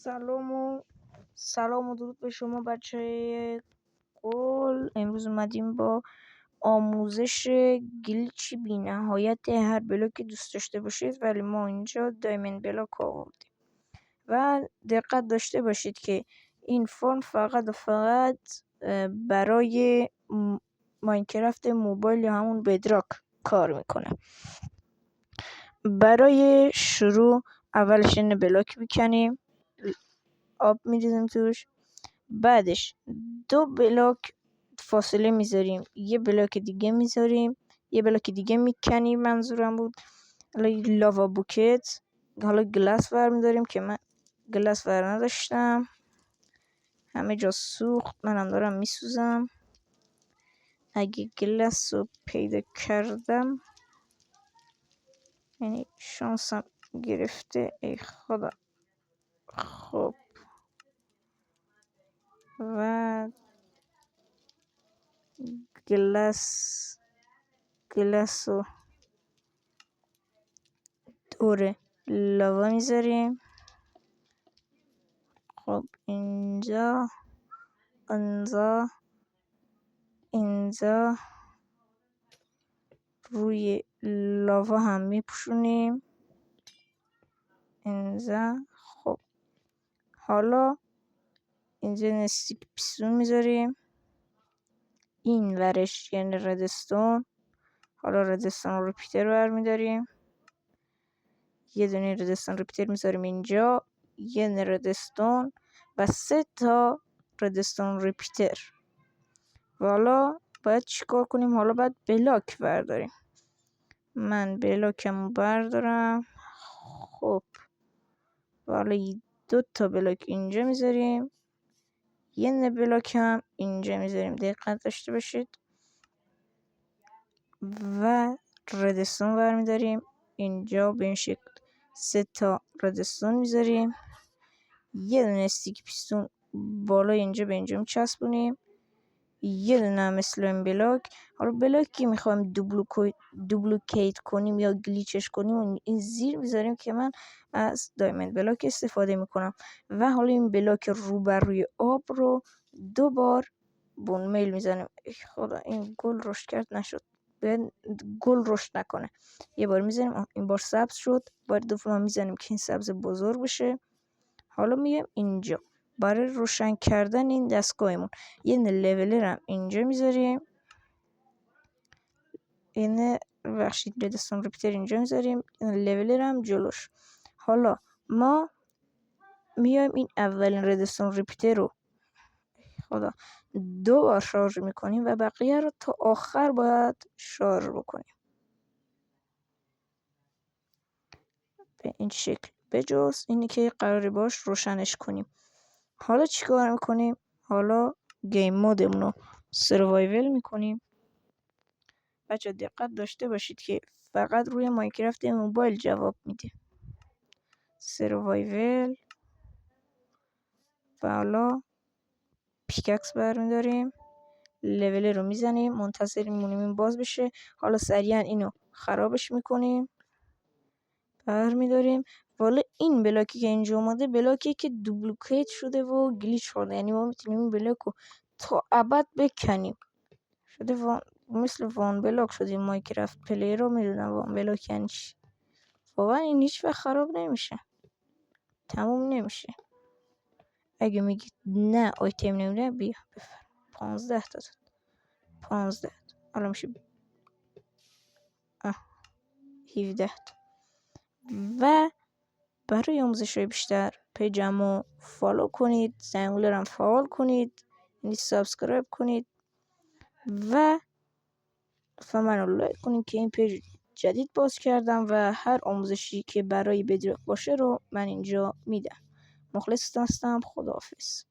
سلام و درود به شما بچه گل. امروز اومدیم با آموزش گلیچ بی نهایت هر بلاکی دوست داشته باشید، ولی ما اینجا دایموند بلاک آوردیم و دقت داشته باشید که این فرم فقط و فقط برای ماینکرافت موبایل یا همون بدراک کار میکنه. برای شروع اولش این بلاک میکنیم، آب میریزیم توش، بعدش 2 بلاک فاصله میذاریم، یه بلاک دیگه میذاریم، یه بلاک دیگه میکنیم. منظورم بود حالا لاوا بوکت، حالا گلاس برمیداریم که من گلاس ور نداشتم، همه جا سوخت، منم دارم میسوزم. اگه گلاس رو پیدا کردم یعنی شانسم گرفته، ای خدا. خب و گلاس رو دور لاوا میذاریم. خب اینجا روی لاوا هم میپوشونیم اینجا. خب حالا اینجا نستیک پیستون میذاریم، این ورش یعنی ردستون. حالا ردستون ریپیتر برمیداریم، یه دونه ردستون ریپیتر میذاریم اینجا، یه دونه ردستون و 3 تا ردستون ریپیتر. و حالا باید چیکار کنیم؟ حالا باید بلاک برداریم. من بلاکمو بردارم. خب حالا 2 تا بلاک اینجا میذاریم، یه دونه بلاک هم اینجا میذاریم، دقت داشته باشید. و ردستون برمیداریم اینجا به این شکل، 3 تا ردستون میذاریم، یه دونه استیک پیستون بالا اینجا به اینجا میچسبونیم، یه دونه مثل این بلاک. حالا بلاکی میخوایم دوبلیکیت کنیم یا گلیچش کنیم و این زیر میذاریم که من از دایموند بلاک استفاده میکنم. و حالا این بلاک روبروی آب رو 2 بار بون میل میزنیم. خدا این گل رشد کرد نشد، گل رشد نکنه. یه بار میزنیم، این بار سبز شد، بار دوم میزنیم که این سبز بزرگ بشه. حالا میگم اینجا برای روشن کردن این دستگاهمون یه لولر هم اینجا میذاریم، این بخشید ردستون ریپیتر اینجا میذاریم، این لولر هم جلوش. حالا ما میایم این اولین ردستون ریپیتر رو 2 بار شارژ میکنیم و بقیه رو تا آخر باید شارژ بکنیم به این شکل، به جز اینی که قراره باش روشنش کنیم. حالا چیکار میکنیم؟ حالا گیم مودمون رو سروایول میکنیم. بچه دقت داشته باشید که فقط روی ماینکرافت موبایل جواب میده. سروایول و حالا پیککس برمیداریم، لول رو میزنیم، منتظر میمونیم این باز بشه. حالا سریعا اینو خرابش میکنیم، برمیداریم. حالا این بلاکی که اینجا اومده بلاکی که دوبلیکیت شده و گلیچ شده، یعنی ما میتونیم این بلاک رو تا ابد بکنیم. شده مثل وان بلاک شدیم. ماینکرافت پلیر رو میدونم وان بلاک یعنی چی. واقعا این هیچ وقت خراب نمیشه، تموم نمیشه. اگه میگید نه آیتم نمیده، بیا بفرم. 15 تا داد، 15 حالا میشه 17 تا. و برای آموزش های بیشتر پیجمو فالو کنید، زنگوله هم فعال کنید، یعنی سابسکرایب کنید و من رو لایک کنید که این پیج جدید باز کردم و هر آموزشی که برای بدراک باشه رو من اینجا میدم. مخلصتون هستم. خداحافظ.